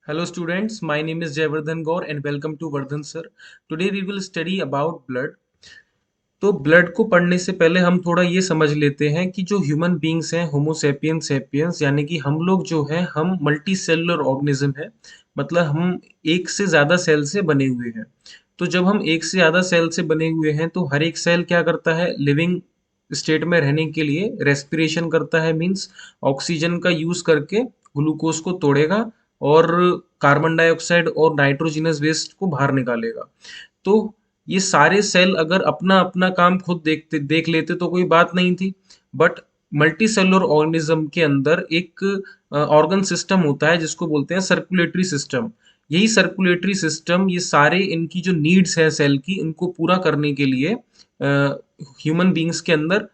Hello students, my name is Jayvardhan Gaur and welcome to Vardhan sir. Today we will study about blood. तो blood को पढ़ने से पहले हम थोड़ा ये समझ लेते हैं कि जो ह्यूमन बींग्स हैं होमोसेपियंस सेपियंस यानी कि हम लोग जो हैं हम मल्टी सेलुलर ऑर्गेनिज्म है। मतलब हम एक से ज़्यादा सेल से बने हुए हैं। तो जब हम एक से ज़्यादा सेल से बने हुए हैं तो हर एक सेल क्या करता है, लिविंग स्टेट में रहने के लिए रेस्पिरेशन करता है। मीन्स ऑक्सीजन का यूज़ करके ग्लूकोज को तोड़ेगा और कार्बन डाइऑक्साइड और नाइट्रोजनस वेस्ट को बाहर निकालेगा। तो ये सारे सेल अगर अपना अपना काम खुद देख लेते तो कोई बात नहीं थी। बट मल्टी सेलुलर ऑर्गेनिज्म के अंदर एक ऑर्गन सिस्टम होता है जिसको बोलते हैं सर्कुलेटरी सिस्टम। यही सर्कुलेटरी सिस्टम ये सारे इनकी जो नीड्स है सेल की इनको पूरा करने के लिए ह्यूमन बींग्स के अंदर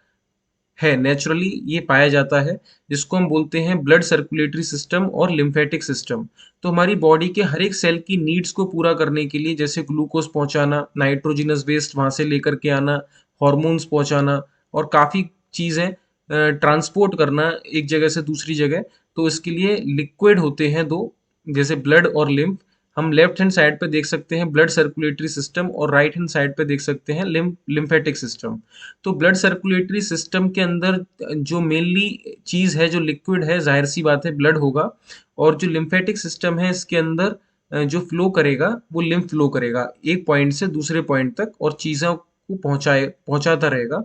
है, नेचुरली ये पाया जाता है, जिसको हम बोलते हैं ब्लड सर्कुलेटरी सिस्टम और लिम्फेटिक सिस्टम। तो हमारी बॉडी के हर एक सेल की नीड्स को पूरा करने के लिए जैसे ग्लूकोज पहुंचाना, नाइट्रोजनस वेस्ट वहां से लेकर के आना, हार्मोन्स पहुंचाना और काफ़ी चीज़ें ट्रांसपोर्ट करना एक जगह से दूसरी जगह। तो इसके लिए लिक्विड होते हैं दो, जैसे ब्लड और लिम्फ। हम लेफ्ट हैंड साइड पे देख सकते हैं ब्लड सर्कुलेटरी सिस्टम और राइट हैंड साइड पे देख सकते हैं लिम्फेटिक सिस्टम। तो ब्लड सर्कुलेटरी सिस्टम के अंदर जो मेनली चीज़ है, जो लिक्विड है, जाहिर सी बात है ब्लड होगा। और जो लिम्फेटिक सिस्टम है इसके अंदर जो फ्लो करेगा वो लिम्फ फ्लो करेगा एक पॉइंट से दूसरे पॉइंट तक और चीज़ों को पहुंचाता रहेगा।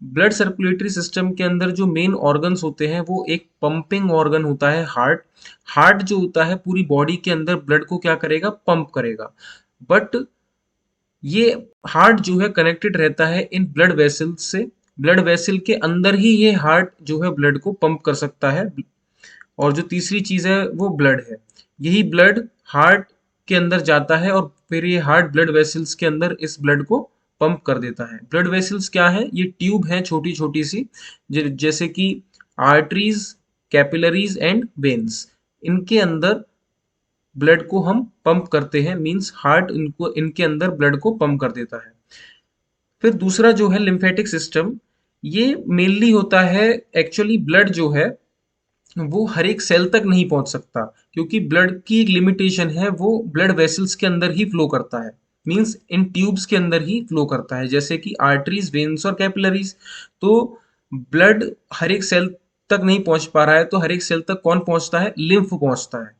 ब्लड सर्कुलेटरी सिस्टम के अंदर जो मेन ऑर्गन्स होते हैं वो एक पंपिंग ऑर्गन होता है, हार्ट। हार्ट जो होता है पूरी बॉडी के अंदर ब्लड को क्या करेगा, पंप करेगा। बट ये हार्ट जो है कनेक्टेड रहता है इन ब्लड वेसल्स से। ब्लड वेसल के अंदर ही ये हार्ट जो है ब्लड को पंप कर सकता है। और जो तीसरी चीज है वो ब्लड है। यही ब्लड हार्ट के अंदर जाता है और फिर ये हार्ट ब्लड वेसल्स के अंदर इस ब्लड को पंप कर देता है। ब्लड वेसल्स क्या है, ये ट्यूब है छोटी छोटी सी, जैसे कि आर्टरीज, कैपिलरीज एंड वेन्स। इनके अंदर ब्लड को हम पंप करते हैं, मींस हार्ट इनको इनके अंदर ब्लड को पंप कर देता है। फिर दूसरा जो है लिम्फेटिक सिस्टम, ये मेनली होता है, एक्चुअली ब्लड जो है वो हर एक सेल तक नहीं पहुंच सकता क्योंकि ब्लड की एक लिमिटेशन है, वो ब्लड वेसल्स के अंदर ही फ्लो करता है। मींस इन ट्यूब्स के अंदर ही फ्लो करता है, जैसे कि आर्टरीज, वेन्स और कैपिलरीज। तो ब्लड हर एक सेल तक नहीं पहुंच पा रहा है, तो हर एक सेल तक कौन पहुंचता है, लिम्फ पहुंचता है।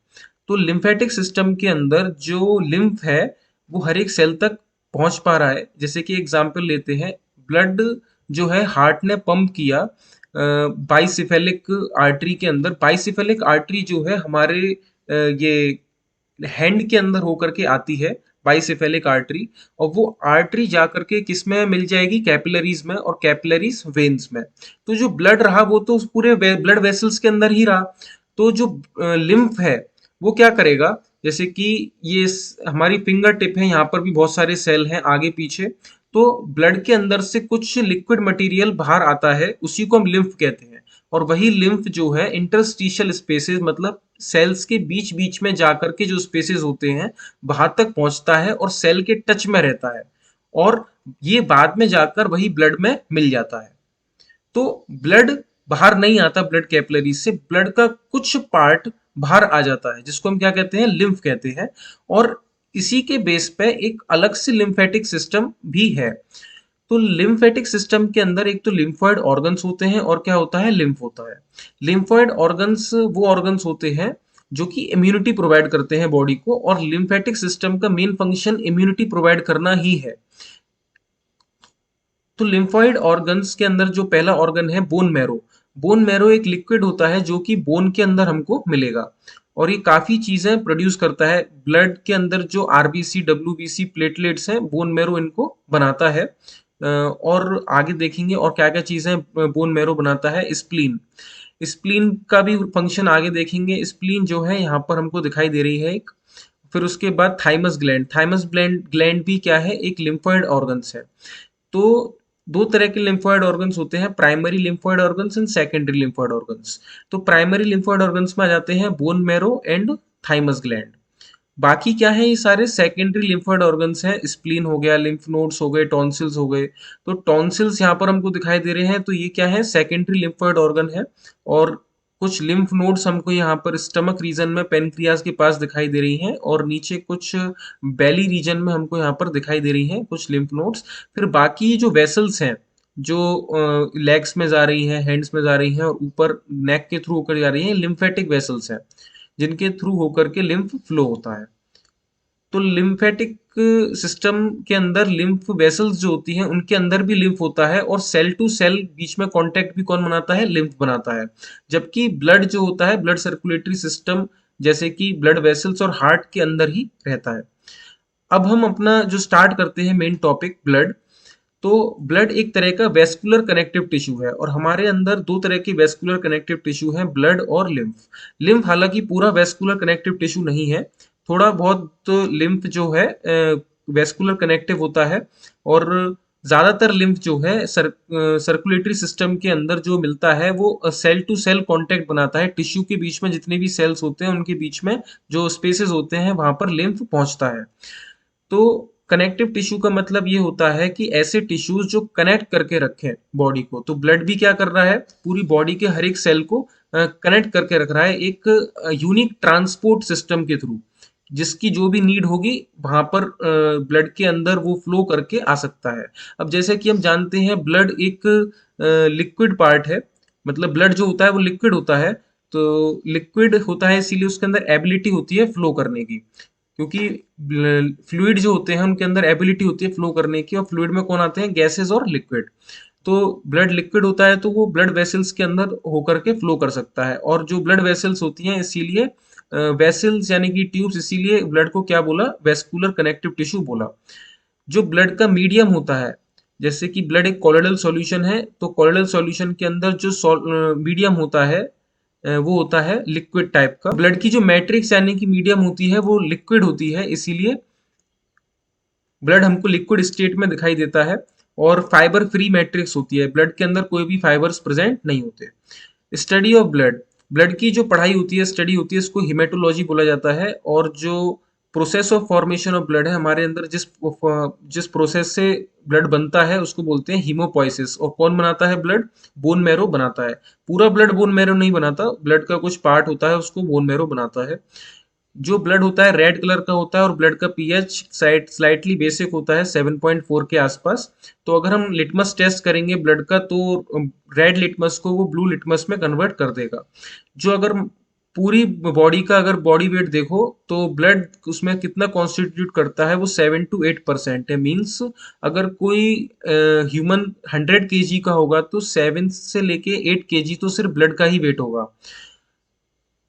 तो लिम्फेटिक सिस्टम के अंदर जो लिम्फ है वो हर एक सेल तक पहुंच पा रहा है। जैसे कि एग्जांपल लेते हैं, ब्लड जो है हार्ट ने पंप किया बाइसिफेलिक आर्टरी के अंदर। बाइसिफेलिक आर्टरी जो है हमारे ये हैंड के अंदर होकर के आती है, बाइसिफेलिक आर्टरी। और वो आर्टरी जा करके किस में मिल जाएगी, कैपिलरीज में, और कैपिलरीज वेन्स में। तो जो ब्लड रहा वो तो उस पूरे ब्लड वेसल्स के अंदर ही रहा। तो जो लिम्फ है वो क्या करेगा, जैसे कि ये हमारी फिंगर टिप है, यहाँ पर भी बहुत सारे सेल हैं आगे पीछे। तो ब्लड के अंदर से कुछ लिक्विड मटेरियल बाहर आता है, उसी को हम लिम्फ कहते हैं। और वही लिम्फ जो है इंटरस्टिशियल स्पेसेस, मतलब सेल्स के बीच बीच में जाकर के जो स्पेसेस होते हैं वहां तक पहुंचता है और सेल के टच में रहता है। और ये बाद में जाकर वही ब्लड में मिल जाता है। तो ब्लड बाहर नहीं आता, ब्लड कैपिलरी से ब्लड का कुछ पार्ट बाहर आ जाता है, जिसको हम क्या कहते हैं, लिम्फ कहते हैं। और इसी के बेस पे एक अलग से लिम्फेटिक सिस्टम भी है। तो लिम्फेटिक सिस्टम के अंदर एक तो लिम्फॉइड ऑर्गन्स होते हैं और क्या होता है, लिम्फ होता है। लिम्फॉइड ऑर्गन्स वो ऑर्गन्स होते हैं जो कि इम्यूनिटी प्रोवाइड करते हैं बॉडी को, और लिम्फेटिक सिस्टम का मेन फंक्शन इम्यूनिटी प्रोवाइड करना ही है। तो लिम्फॉइड ऑर्गन्स के अंदर जो पहला ऑर्गन है बोन मैरो। बोन मैरो एक लिक्विड होता है जो कि बोन के अंदर हमको मिलेगा और ये काफी चीजें प्रोड्यूस करता है। ब्लड के अंदर जो आरबीसी, डब्ल्यूबीसी, प्लेटलेट्स हैं, बोन मैरो इनको बनाता है। और आगे देखेंगे और क्या क्या चीजें बोन मैरो बनाता है। स्प्लीन, स्प्लीन का भी फंक्शन आगे देखेंगे। स्प्लीन जो है यहाँ पर हमको दिखाई दे रही है एक। फिर उसके बाद thymus gland, thymus gland gland भी क्या है, एक लिम्फॉइड ऑर्गन्स है। तो दो तरह के लिम्फॉइड ऑर्गन्स होते हैं, primary lymphoid organs and secondary lymphoid organs. तो प्राइमरी लिम्फॉइड ऑर्गन्स में आ जाते हैं bone marrow and thymus gland. बाकी क्या है, ये सारे सेकेंडरी लिम्फॉइड ऑर्गन्स हैं। स्प्लीन हो गया, लिम्फ नोड्स हो गए, टॉन्सिल्स हो गए। तो टॉन्सिल्स यहाँ पर हमको दिखाई दे रहे हैं, तो ये क्या है, सेकेंडरी लिम्फॉइड ऑर्गन है। और कुछ लिम्फ नोड्स हमको यहाँ पर स्टमक रीजन में पेनक्रियाज के पास दिखाई दे रही हैं, और नीचे कुछ बेली रीजन में हमको यहाँ पर दिखाई दे रही हैं कुछ लिम्फ नोड्स। फिर बाकी जो वेसल्स हैं, जो लेग्स में जा रही हैं, हैंड्स में जा रही हैं, और ऊपर नेक के थ्रू होकर जा रही हैं, लिम्फेटिक वेसल्स हैं, जिनके थ्रू होकर के लिम्फ फ्लो होता है। तो लिम्फेटिक सिस्टम के अंदर लिम्फ वेसल्स जो होती हैं उनके अंदर भी लिम्फ होता है, और सेल टू सेल बीच में कांटेक्ट भी कौन बनाता है? लिम्फ बनाता है। जबकि ब्लड जो होता है, ब्लड सर्कुलेटरी सिस्टम जैसे कि ब्लड वेसल्स और हार्ट के अंदर ही रहता है। अब हम अपना जो स्टार्ट करते हैं मेन टॉपिक ब्लड। तो ब्लड एक तरह का वेस्कुलर कनेक्टिव टिश्यू है, और हमारे अंदर दो तरह के वेस्कुलर कनेक्टिव टिश्यू हैं, ब्लड और लिम्फ। लिम्फ हालांकि पूरा वेस्कुलर कनेक्टिव टिश्यू नहीं है, थोड़ा बहुत तो लिम्फ जो है वेस्कुलर कनेक्टिव होता है, और ज्यादातर लिम्फ जो है सर्कुलेटरी सिस्टम के अंदर जो मिलता है वो सेल टू सेल कांटेक्ट बनाता है। टिश्यू के बीच में जितने भी सेल्स होते हैं उनके बीच में जो स्पेसेस होते हैं वहां पर लिम्फ पहुंचता है। तो कनेक्टिव टिश्यू का मतलब ये होता है कि ऐसे टिश्यूज जो कनेक्ट करके रखें बॉडी को। तो ब्लड भी क्या कर रहा है? पूरी बॉडी के हर एक सेल को कनेक्ट करके रख रहा है एक यूनिक ट्रांसपोर्ट सिस्टम के थ्रू, जिसकी जो भी नीड होगी वहां पर ब्लड के अंदर वो फ्लो करके आ सकता है। अब जैसे कि हम जानते हैं ब्लड एक लिक्विड पार्ट है, मतलब ब्लड जो होता है वो लिक्विड होता है। तो लिक्विड होता है इसीलिए उसके अंदर एबिलिटी होती है फ्लो करने की, क्योंकि फ्लूइड जो होते हैं उनके अंदर एबिलिटी होती है फ्लो करने की, और फ्लूइड में कौन आते हैं? गैसेस और लिक्विड। तो ब्लड लिक्विड होता है तो वो ब्लड वेसल्स के अंदर होकर के फ्लो कर सकता है, और जो ब्लड वेसल्स होती हैं इसीलिए वेसल्स यानी कि ट्यूब्स, इसीलिए ब्लड को क्या बोला? वेस्कुलर कनेक्टिव टिश्यू बोला। जो ब्लड का मीडियम होता है, जैसे कि ब्लड एक कोलोइडल सॉल्यूशन है, तो कोलोइडल सॉल्यूशन के अंदर जो मीडियम होता है वो होता है लिक्विड टाइप का। ब्लड की जो मैट्रिक्स यानी कि मीडियम होती है वो लिक्विड होती है, इसीलिए ब्लड हमको लिक्विड स्टेट में दिखाई देता है। और फाइबर फ्री मैट्रिक्स होती है, ब्लड के अंदर कोई भी फाइबर्स प्रेजेंट नहीं होते। स्टडी ऑफ ब्लड, ब्लड की जो पढ़ाई होती है, स्टडी होती है, इसको हिमेटोलॉजी बोला जाता है। और जो process of formation of blood है हमारे अंदर, जिस प्रोसेस से ब्लड बनता है उसको बोलते हैं हीमोपोइसिस। और कौन बनाता है ब्लड? बोन मैरो बनाता है। पूरा ब्लड बोन मैरो नहीं बनाता, ब्लड का कुछ पार्ट होता है उसको बोन मैरो बनाता है। जो ब्लड होता है रेड कलर का होता है, और ब्लड का पीएच स्लाइटली बेसिक होता है 7.4 के आसपास। तो अगर हम लिटमस टेस्ट करेंगे ब्लड का, तो रेड लिटमस को वो ब्लू लिटमस में कन्वर्ट कर देगा। जो अगर पूरी बॉडी का अगर बॉडी वेट देखो तो ब्लड उसमें कितना कॉन्स्टिट्यूट करता है? वो 7 to 8% है। मीन्स अगर कोई ह्यूमन 100 kg का होगा तो 7 से लेके 8 kg तो सिर्फ ब्लड का ही वेट होगा।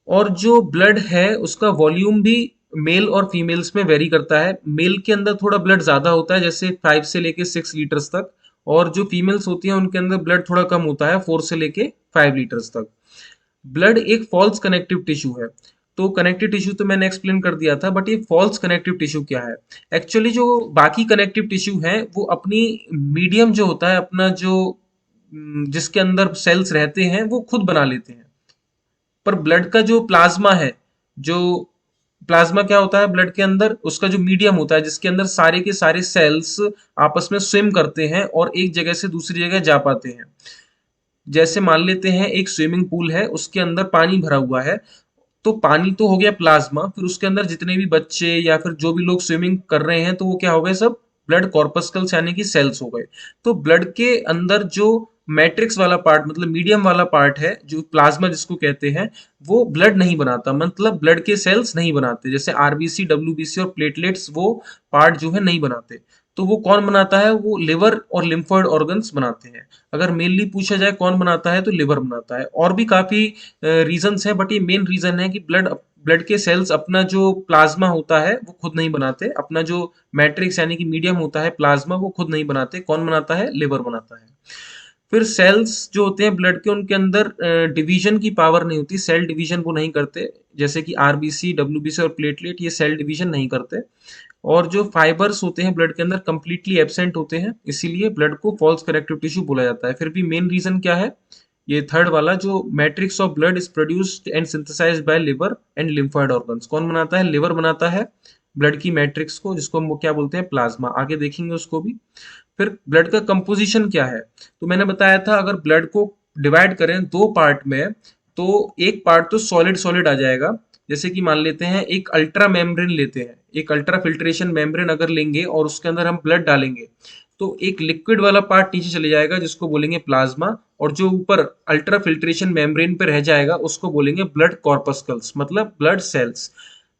और जो ब्लड है उसका वॉल्यूम भी मेल और फीमेल्स में वेरी करता है। मेल के अंदर थोड़ा ब्लड ज्यादा होता है, जैसे 5 से लेके 6 लीटर्स तक, और जो फीमेल्स होती हैं उनके अंदर ब्लड थोड़ा कम होता है, 4 से लेके 5 लीटर्स तक। ब्लड एक फॉल्स कनेक्टिव टिश्यू है। तो कनेक्टिव टिश्यू तो मैंने एक्सप्लेन कर दिया था, बट ये फॉल्स कनेक्टिव टिश्यू क्या है? एक्चुअली जो बाकी कनेक्टिव टिश्यू है वो अपनी मीडियम जो होता है, अपना जो जिसके अंदर सेल्स रहते हैं वो खुद बना लेते हैं। पर ब्लड का जो प्लाज्मा है, जो प्लाज्मा क्या होता है ब्लड के अंदर? उसका जो मीडियम होता है जिसके अंदर सारे के सारे सेल्स आपस में स्विम करते हैं और एक जगह से दूसरी जगह जा पाते हैं। जैसे मान लेते हैं एक स्विमिंग पूल है, उसके अंदर पानी भरा हुआ है। तो पानी तो हो गया प्लाज्मा, फिर उसके अंदर जितने भी बच्चे या फिर जो भी लोग स्विमिंग कर रहे हैं तो वो क्या हो गए? सब ब्लड कॉर्पस्कल्स यानी कि सेल्स हो गए। तो ब्लड के अंदर जो मैट्रिक्स वाला पार्ट, मतलब मीडियम वाला पार्ट है, जो प्लाज्मा जिसको कहते हैं, वो ब्लड नहीं बनाता, मतलब ब्लड के सेल्स नहीं बनाते। जैसे आरबीसी, डब्ल्यूबीसी और प्लेटलेट्स वो पार्ट जो है नहीं बनाते। तो वो कौन बनाता है? वो लिवर और लिम्फोइड ऑर्गन्स बनाते हैं। अगर मेनली पूछा जाए कौन बनाता है, तो लिवर बनाता है। और भी काफी रीजंस हैं, बट ये मेन रीजन है कि ब्लड के सेल्स अपना जो प्लाज्मा होता है वो खुद नहीं बनाते। अपना जो मैट्रिक्स यानी कि मीडियम होता है प्लाज्मा, वो खुद नहीं बनाते। कौन बनाता है? लिवर बनाता है। फिर सेल्स जो होते हैं ब्लड के, उनके अंदर डिवीजन की पावर नहीं होती, सेल डिवीजन वो नहीं करते। जैसे कि आरबीसी, डब्ल्यूबीसी और प्लेटलेट ये सेल डिवीजन नहीं करते। और जो फाइबर्स होते हैं ब्लड के अंदर कंप्लीटली एब्सेंट होते हैं, इसीलिए ब्लड को फॉल्स कनेक्टिव टिश्यू बोला जाता है। फिर भी मेन रीजन क्या है? ये थर्ड वाला, जो matrix of blood is produced and synthesised by liver and lymphoid organs. कौन बनाता है? लिवर बनाता है ब्लड की मैट्रिक्स को, जिसको हम वो क्या बोलते हैं? प्लाज्मा। आगे देखेंगे उसको भी। फिर ब्लड का कंपोजिशन क्या है? तो मैंने बताया था अगर ब्लड को डिवाइड करें दो पार्ट में, तो एक पार्ट तो सॉलिड सॉलिड आ जाएगा। जैसे कि मान लेते हैं एक अल्ट्रा मेम्ब्रेन लेते हैं, एक अल्ट्रा फिल्ट्रेशन मेम्ब्रेन अगर लेंगे और उसके अंदर हम ब्लड डालेंगे, तो एक लिक्विड वाला पार्ट नीचे चले जाएगा जिसको बोलेंगे प्लाज्मा, और जो ऊपर अल्ट्रा फिल्ट्रेशन मेम्ब्रेन पे रह जाएगा उसको बोलेंगे ब्लड कॉर्पस्कल्स, मतलब ब्लड सेल्स।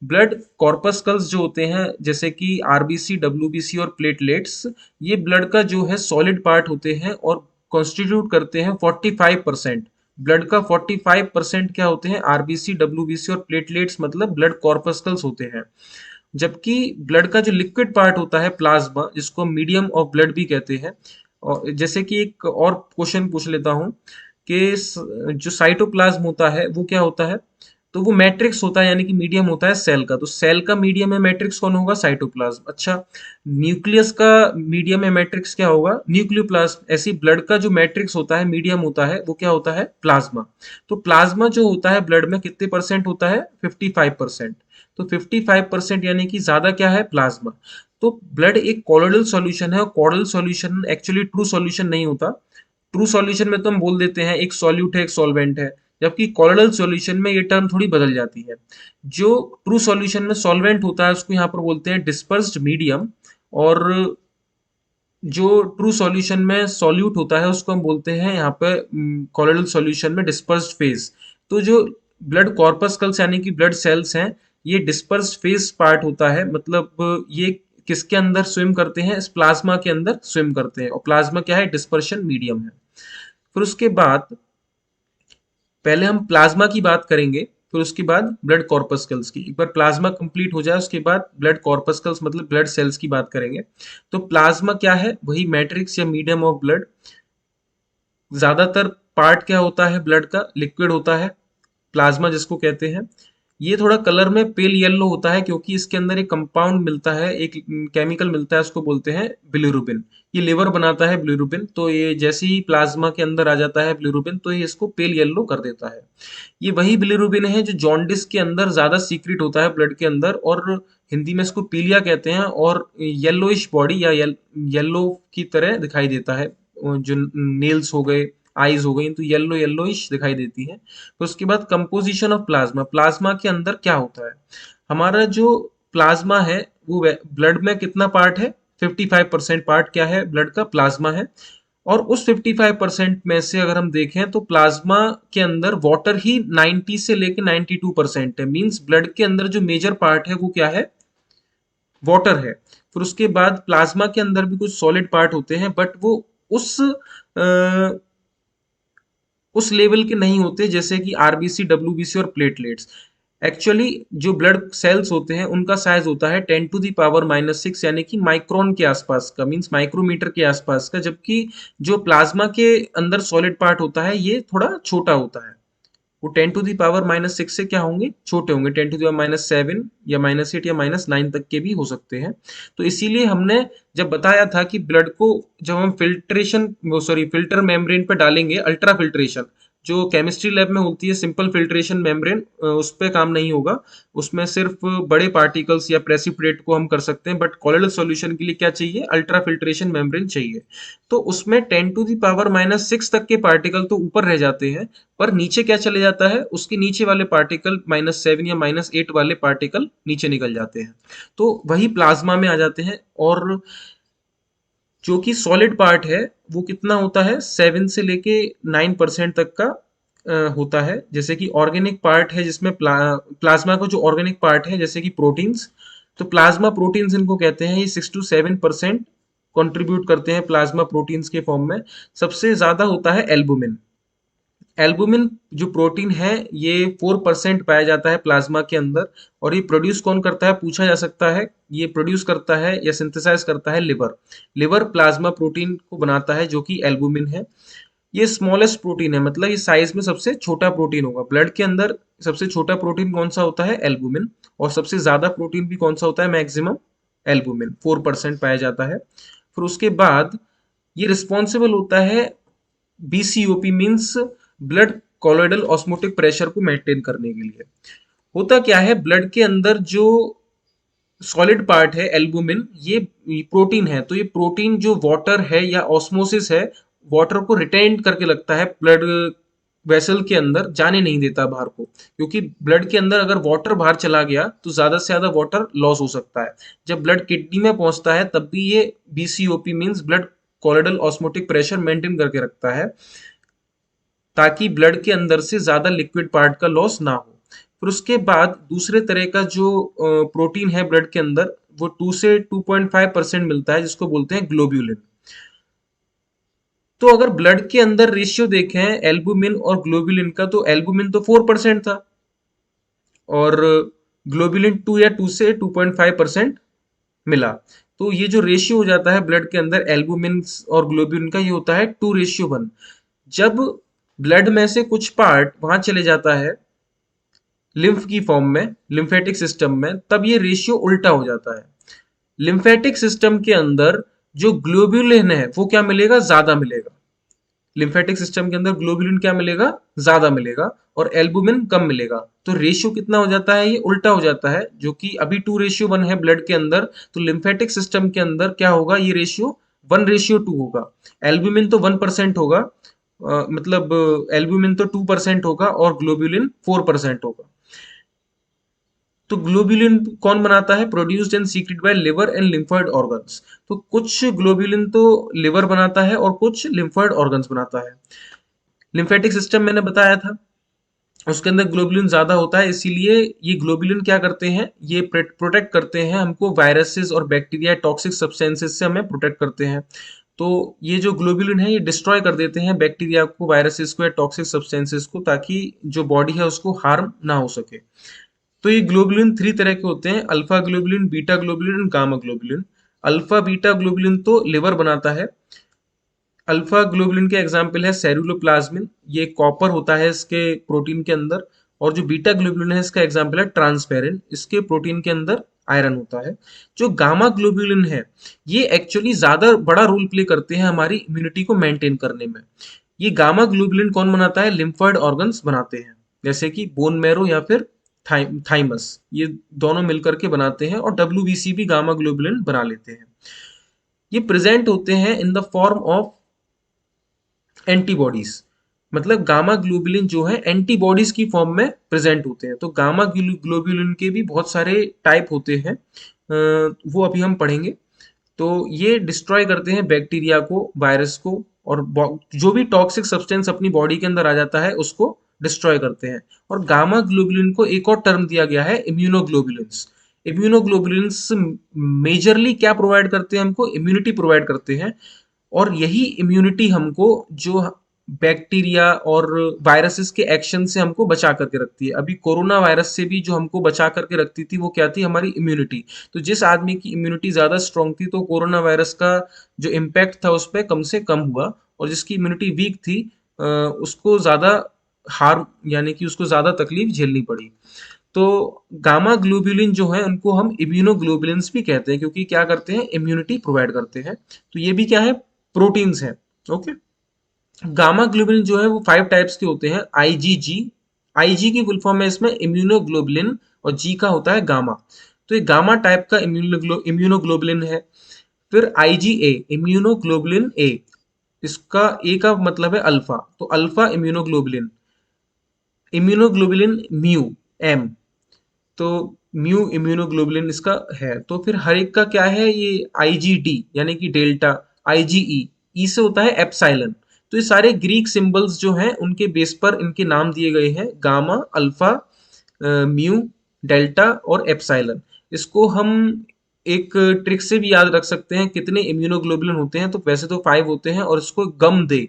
ब्लड कॉर्पस्कल्स जो होते हैं जैसे कि आरबीसी, डब्ल्यूबीसी और प्लेटलेट्स, ये ब्लड का जो है सॉलिड पार्ट होते हैं और कॉन्स्टिट्यूट करते हैं 45%। ब्लड का 45% क्या होते हैं? आरबीसी, डब्ल्यूबीसी और प्लेटलेट्स, मतलब ब्लड कॉर्पस्कल्स होते हैं। जबकि ब्लड का जो लिक्विड पार्ट होता है प्लाज्मा, जिसको मीडियम ऑफ ब्लड भी कहते हैं। और जैसे कि एक और क्वेश्चन पूछ लेता हूँ कि जो साइटोप्लाज्म होता है वो क्या होता है? तो वो मैट्रिक्स होता है, यानी कि मीडियम होता है सेल का। तो सेल का मीडियम है मैट्रिक्स कौन होगा? साइटोप्लाज्म। अच्छा, न्यूक्लियस का मीडियम है मैट्रिक्स क्या होगा? न्यूक्लियोप्लाज्म। ऐसी ब्लड का जो मैट्रिक्स होता है, मीडियम होता है, वो क्या होता है? प्लाज्मा। तो प्लाज्मा जो होता है ब्लड में कितने परसेंट होता है? 55%। तो 55% यानी कि ज्यादा क्या है? प्लाज्मा। तो ब्लड एक कॉलोइडल सॉल्यूशन है, और colloidal solution actually true solution नहीं होता। ट्रू सॉल्यूशन में तो हम बोल देते हैं एक सॉल्यूट है, एक सॉल्वेंट है, जबकि कॉलोइडल सॉल्यूशन में ये टर्म थोड़ी बदल जाती है। जो ट्रू सॉल्यूशन में सॉल्वेंट होता है उसको यहाँ पर बोलते हैं डिस्पर्स्ड मीडियम, और जो ट्रू सॉल्यूशन में सॉल्यूट होता है उसको हम बोलते हैं यहाँ पे कॉलोइडल सॉल्यूशन में डिस्पर्स्ड फेज। तो जो ब्लड कॉर्पस्कल्स यानी कि ब्लड सेल्स हैं, ये डिस्पर्स्ड फेज पार्ट होता है, मतलब ये किसके अंदर स्विम करते हैं? इस प्लाज्मा के अंदर स्विम करते हैं, और प्लाज्मा क्या है? डिस्पर्शन मीडियम है। फिर उसके बाद पहले हम प्लाज्मा की बात करेंगे, फिर उसके बाद ब्लड कॉर्पस्कल्स की। एक बार प्लाज्मा कंप्लीट हो जाए उसके बाद ब्लड कॉर्पस्कल्स मतलब ब्लड सेल्स की बात करेंगे। तो प्लाज्मा क्या है? वही मैट्रिक्स या मीडियम ऑफ ब्लड। ज्यादातर पार्ट क्या होता है ब्लड का? लिक्विड होता है, प्लाज्मा जिसको कहते हैं। ये थोड़ा कलर में पेल येलो होता है क्योंकि इसके अंदर एक कंपाउंड मिलता है, एक केमिकल मिलता है, उसको बोलते हैं बिलिरुबिन। ये लिवर बनाता है बिलिरुबिन, तो ये जैसे ही प्लाज्मा के अंदर आ जाता है बिलिरुबिन, तो ये इसको पेल येलो कर देता है। ये वही बिलिरुबिन है जो जॉन्डिस के अंदर ज्यादा सीक्रेट होता है ब्लड के अंदर, और हिंदी में इसको पीलिया कहते हैं, और येलोइश बॉडी या येलो की तरह दिखाई देता है। जो नेल्स हो गए, आईज हो गई, तो येलो येलोइश दिखाई देती है। तो उसके बाद कंपोजिशन ऑफ प्लाज्मा। प्लाज्मा के अंदर क्या होता है? हमारा जो प्लाज्मा है वो ब्लड में कितना पार्ट है? 55% पार्ट क्या है? ब्लड का प्लाज्मा है। और उस 55% में से अगर हम देखें तो प्लाज्मा के अंदर वाटर ही 90 से लेके 92% है। मींस ब्लड के अंदर जो मेजर पार्ट है वो क्या है? वाटर है। फिर उसके बाद प्लाज्मा के अंदर भी कुछ सॉलिड पार्ट होते हैं, बट वो उस उस लेवल के नहीं होते जैसे कि आरबीसी, डब्ल्यूबीसी और प्लेटलेट्स। एक्चुअली जो ब्लड सेल्स होते हैं उनका साइज होता है 10⁻⁻�6, यानी कि माइक्रोन के आसपास का, मींस माइक्रोमीटर के आसपास का। जबकि जो प्लाज्मा के अंदर सॉलिड पार्ट होता है ये थोड़ा छोटा होता है। वो 10⁻⁻6 से क्या होंगे? छोटे होंगे, 10⁻⁷ या -8 या -9 तक के भी हो सकते हैं। तो इसीलिए हमने जब बताया था कि ब्लड को जब हम फिल्ट्रेशन, सॉरी, फिल्टर मेम्ब्रेन पे डालेंगे, अल्ट्रा फिल्ट्रेशन जो केमिस्ट्री लैब में होती है, सिंपल फिल्ट्रेशन मेम्ब्रेन उस पे काम नहीं होगा। उसमें सिर्फ बड़े पार्टिकल्स या प्रेसिपिटेट को हम कर सकते हैं, बट कॉलोइडल सॉल्यूशन के लिए क्या चाहिए? अल्ट्रा फिल्ट्रेशन मेम्ब्रेन चाहिए। तो उसमें 10⁻⁻6 तक के पार्टिकल तो ऊपर रह जाते हैं, पर नीचे क्या चले जाता है? उसके नीचे वाले पार्टिकल, -7 या -8 वाले पार्टिकल नीचे निकल जाते हैं, तो वही प्लाज्मा में आ जाते हैं। और जो कि सॉलिड पार्ट है वो कितना होता है? 7 से लेके 9% तक का होता है। जैसे कि ऑर्गेनिक पार्ट है जिसमें प्लाज्मा का जो ऑर्गेनिक पार्ट है जैसे कि प्रोटीन्स, तो प्लाज्मा प्रोटीन्स इनको कहते हैं, ये 6 to 7% कंट्रीब्यूट करते हैं प्लाज्मा प्रोटीन्स के फॉर्म में। सबसे ज्यादा होता है एल्बुमिन। एल्बुमिन जो प्रोटीन है ये 4% पाया जाता है प्लाज्मा के अंदर। और ये प्रोड्यूस कौन करता है? पूछा जा सकता है। ये प्रोड्यूस करता है या सिंथेसाइज करता है लिवर। लिवर प्लाज्मा प्रोटीन को बनाता है जो कि एल्बुमिन है। ये स्मॉलेस्ट प्रोटीन है, मतलब ये साइज में सबसे छोटा प्रोटीन होगा। ब्लड के अंदर सबसे छोटा प्रोटीन कौन सा होता है? एल्बुमिन। और सबसे ज्यादा प्रोटीन भी कौन सा होता है? मैक्सिमम एल्बुमिन, 4% पाया जाता है। फिर उसके बाद ये रिस्पॉन्सिबल होता है BCOP, means blood colloidal osmotic pressure को मेंटेन करने के लिए। होता क्या है? ब्लड के अंदर जो सॉलिड पार्ट है एल्बुमिन, ये प्रोटीन है, तो ये प्रोटीन जो वाटर है या ऑस्मोसिस है, वाटर को रिटेन करके लगता है ब्लड वेसल के अंदर जाने नहीं देता बाहर को, क्योंकि ब्लड के अंदर अगर वाटर बाहर चला गया तो ज्यादा से ज्यादा वाटर लॉस हो सकता है। जब ब्लड किडनी में पहुंचता है तब भी ये BCOP means blood colloidal osmotic pressure maintain करके रखता है, ताकि ब्लड के अंदर से ज्यादा लिक्विड पार्ट का लॉस ना हो। फिर उसके बाद दूसरे तरह का जो प्रोटीन है ब्लड के अंदर, वो 2 से 2.5% मिलता है, जिसको बोलते हैं ग्लोब्यूलिन। तो अगर ब्लड के अंदर रेशियो देखें एल्बुमिन और ग्लोब्यूलिन का, तो एल्बुमिन तो 4% था और ग्लोब्यूलिन 2 या 2 से 2.5% मिला। तो ये जो रेशियो हो जाता है ब्लड के अंदर एल्बुमिन और ग्लोब्यूलिन का, ये होता है 2:1। जब ब्लड में से कुछ पार्ट वहां चले जाता है लिम्फ की फॉर्म में, लिम्फेटिक सिस्टम में, तब ये रेशियो उल्टा हो जाता है। लिम्फेटिक सिस्टम के अंदर जो ग्लोब्यूलिन है वो क्या मिलेगा, ज्यादा मिलेगा। लिम्फेटिक सिस्टम के अंदर ग्लोब्यूलिन क्या मिलेगा, ज्यादा मिलेगा, और एल्बुमिन कम मिलेगा। तो रेशियो कितना हो जाता है, ये उल्टा हो जाता है। जो कि अभी 2:1 है ब्लड के अंदर, तो लिम्फेटिक सिस्टम के अंदर क्या होगा, ये रेशियो 1:2 होगा। एल्बुमिन तो 1% होगा, मतलब एल्बुमिन तो 2% होगा और ग्लोब्यूलिन 4% होगा। तो ग्लोब्यूलिन कौन बनाता है, produced and secreted by liver and lymphoid organs. तो कुछ ग्लोब्यूलिन तो लिवर बनाता है और कुछ लिम्फोइड ऑर्गन्स बनाता है। लिम्फेटिक सिस्टम मैंने बताया था, उसके अंदर ग्लोब्यूलिन ज्यादा होता है, इसीलिए ये ग्लोब्यूलिन क्या करते हैं, ये प्रोटेक्ट करते हैं हमको वायरसेस और बैक्टीरिया टॉक्सिक सब्सटेंसेस से, हमें प्रोटेक्ट करते हैं। तो ये जो ग्लोब्यूलिन है ये डिस्ट्रॉय कर देते हैं बैक्टीरिया को, वायरसेस को या टॉक्सिक सब्सटेंसेस को, ताकि जो बॉडी है उसको हार्म ना हो सके। तो ये ग्लोबुलिन 3 तरह के होते हैं, अल्फा ग्लोबुलिन, बीटा ग्लोबुलिन और gamma globulin. Alpha beta globulin तो लिवर बनाता है। अल्फा ग्लोबुलिन के एग्जाम्पल है सेरुलोप्लाज्मिन, ये कॉपर होता है इसके प्रोटीन के अंदर। और जो बीटा ग्लोबुलिन है इसका एग्जाम्पल है ट्रांसपेरेंट, इसके प्रोटीन के अंदर आयरन होता है। जो गामा ग्लोबुलिन है ये एक्चुअली ज्यादा बड़ा रोल प्ले करते हैं हमारी इम्यूनिटी को मेंटेन करने में। ये गामा ग्लोबुलिन कौन बनाता है, लिम्फोइड ऑर्गन्स बनाते हैं, जैसे कि बोन मैरो या फिर थाइमस, ये दोनों मिलकर के बनाते हैं, और डब्ल्यूबीसी भी गामा ग्लोबुलिन बना लेते हैं। ये प्रेजेंट होते हैं in the form of antibodies, मतलब गामा ग्लोबुलिन जो है एंटीबॉडीज की फॉर्म में प्रेजेंट होते हैं। तो गामा ग्लोबुलिन के भी बहुत सारे टाइप होते हैं, वो अभी हम पढ़ेंगे। तो ये डिस्ट्रॉय करते हैं बैक्टीरिया को, वायरस को, और जो भी टॉक्सिक सब्सटेंस अपनी बॉडी के अंदर आ जाता है उसको डिस्ट्रॉय करते हैं। और गामा ग्लोबुलिन को एक और टर्म दिया गया है, इम्यूनोग्लोबुलिन्स। इम्यूनोग्लोबुलिन्स मेजरली क्या प्रोवाइड करते हैं, हमको इम्यूनिटी प्रोवाइड करते हैं। और यही इम्यूनिटी हमको जो बैक्टीरिया और वायरसेस के एक्शन से हमको बचा करके रखती है। अभी कोरोना वायरस से भी जो हमको बचा करके रखती थी वो क्या थी, हमारी इम्यूनिटी। तो जिस आदमी की इम्यूनिटी ज्यादा स्ट्रांग थी तो कोरोना वायरस का जो इम्पैक्ट था उस पर कम से कम हुआ, और जिसकी इम्यूनिटी वीक थी उसको ज्यादा हार्म, यानी कि उसको ज्यादा तकलीफ झेलनी पड़ी। तो गामा ग्लोबुलिन जो है उनको हम इम्यूनोग्लोबुलिन्स भी कहते हैं, क्योंकि क्या करते हैं, इम्यूनिटी प्रोवाइड करते हैं। तो ये भी क्या है, प्रोटीन्स हैं। ओके। गामा ग्लोबुलिन जो है वो 5 टाइप्स के होते हैं, आईजीजी। आईजी की फुल फॉर्म है इसमें इम्यूनोग्लोबुलिन, और जी का होता है गामा। तो ये गामा टाइप का इम्यूनोग्लोबुलिन है। फिर आईजीए, इम्यूनोग्लोबुलिन ए, इसका ए का मतलब है अल्फा, तो alpha immunoglobulin. Immunoglobulin mu, M, तो म्यू इम्यूनोग्लोबुलिन इसका है। तो फिर हर एक का क्या है, ये आईजीडी यानी कि डेल्टा, आईजीई, ई से होता है एप्साइलन। तो ये सारे ग्रीक सिंबल्स जो हैं उनके बेस पर इनके नाम दिए गए हैं, गामा, अल्फा, म्यू, डेल्टा और एप्साइलन। इसको हम एक ट्रिक से भी याद रख सकते हैं, कितने इम्यूनोग्लोबुलिन होते हैं, तो वैसे तो 5 होते हैं, और इसको गम दे,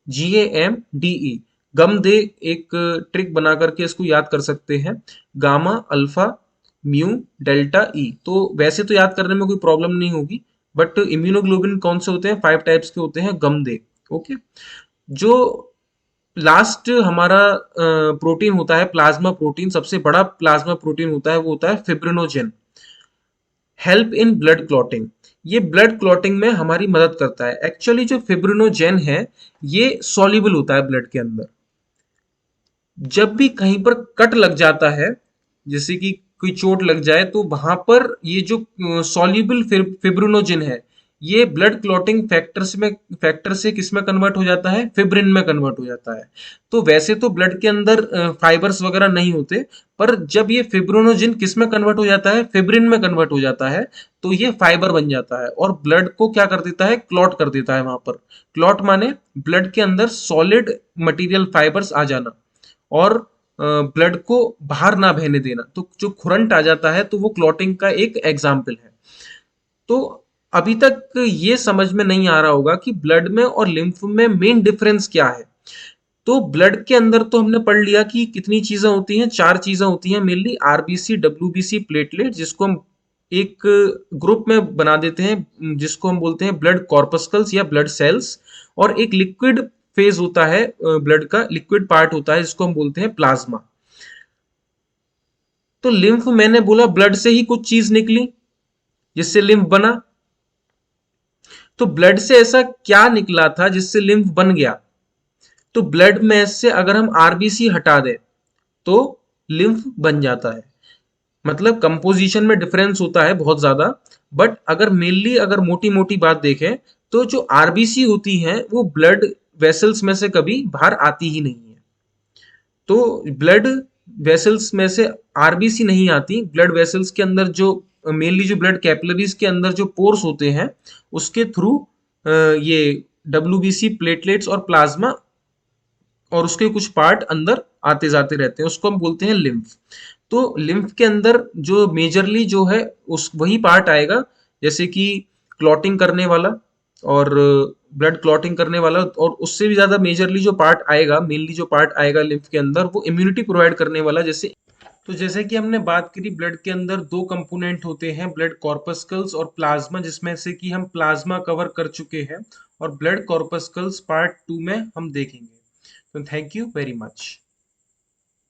GAMDE, गम दे, एक ट्रिक बना करके इसको याद कर सकते हैं, गामा, अल्फा, म्यू, डेल्टा, ई। तो वैसे तो याद करने में कोई प्रॉब्लम नहीं होगी, बट इम्यूनोग्लोबिन कौन से होते हैं, 5 टाइप्स के होते हैं, गम दे। ओके। जो लास्ट हमारा प्रोटीन होता है, प्लाज्मा प्रोटीन, सबसे बड़ा प्लाज्मा प्रोटीन होता है, वो होता है fibrinogen. Help in blood clotting, ये ब्लड क्लॉटिंग में हमारी मदद करता है। एक्चुअली जो फिब्रिनोजेन है ये सॉल्युबल होता है ब्लड के अंदर। जब भी कहीं पर कट लग जाता है, जैसे कि कोई चोट लग जाए, तो वहां पर ये जो सॉल्युबल फिब्रिनोजेन है ये ब्लड क्लॉटिंग फैक्टर से किस में कन्वर्ट हो जाता है, फिब्रिन में कन्वर्ट हो जाता है। तो वैसे तो ब्लड के अंदर फाइबर्स वगैरह नहीं होते, पर जब ये फिब्रिनोजिन किस में कन्वर्ट हो जाता है, फिब्रिन में कन्वर्ट हो जाता है, तो ये फाइबर बन जाता है और ब्लड को क्या कर देता है, क्लॉट कर देता है। वहां पर क्लॉट माने ब्लड के अंदर सॉलिड मटेरियल फाइबर्स आ जाना और ब्लड को बाहर ना बहने देना। तो जो खुरंट आ जाता है तो वो क्लॉटिंग का एक एग्जाम्पल है। तो अभी तक ये समझ में नहीं आ रहा होगा कि ब्लड में और लिम्फ में मेन डिफरेंस क्या है। तो ब्लड के अंदर तो हमने पढ़ लिया कि कितनी चीजें होती हैं, चार चीजें होती हैं मेनली, आरबीसी, डब्ल्यूबीसी, प्लेटलेट, जिसको हम एक ग्रुप में बना देते हैं जिसको हम बोलते हैं ब्लड कॉर्पस्कल्स या ब्लड सेल्स। और एक लिक्विड फेज होता है, ब्लड का लिक्विड पार्ट होता है जिसको हम बोलते हैं प्लाज्मा। तो लिम्फ मैंने बोला ब्लड से ही कुछ चीज निकली जिससे लिम्फ बना। तो ब्लड से ऐसा क्या निकला था जिससे लिम्फ बन गया? तो ब्लड में से अगर हम आरबीसी हटा दें तो लिम्फ बन जाता है। मतलब कंपोजिशन में डिफरेंस होता है बहुत ज्यादा, बट अगर मेनली अगर मोटी मोटी बात देखें तो जो आरबीसी होती हैं वो ब्लड वेसल्स में से कभी बाहर आती ही नहीं है। तो ब्लड वेसल्स में से आरबीसी नहीं आती। ब्लड वेसल्स के अंदर जो मेनली जो ब्लड कैपिलरीज के अंदर जो पोर्स होते हैं उसके थ्रू ये डब्ल्यूबीसी, प्लेटलेट्स और प्लाज्मा और उसके कुछ पार्ट अंदर आते जाते रहते हैं, उसको हम बोलते हैं लिम्फ। तो लिम्फ के अंदर जो मेजरली जो है उस वही पार्ट आएगा जैसे कि क्लॉटिंग करने वाला और ब्लड क्लॉटिंग करने वाला, और उससे भी ज्यादा मेजरली जो पार्ट आएगा, मेनली जो पार्ट आएगा लिम्फ के अंदर वो इम्यूनिटी प्रोवाइड करने वाला। जैसे तो जैसे कि हमने बात करी ब्लड के अंदर दो कंपोनेंट होते हैं, ब्लड कॉर्पस्कल्स और प्लाज्मा, जिसमें से कि हम प्लाज्मा कवर कर चुके हैं और ब्लड कॉर्पस्कल्स पार्ट 2 में हम देखेंगे। तो थैंक यू वेरी मच।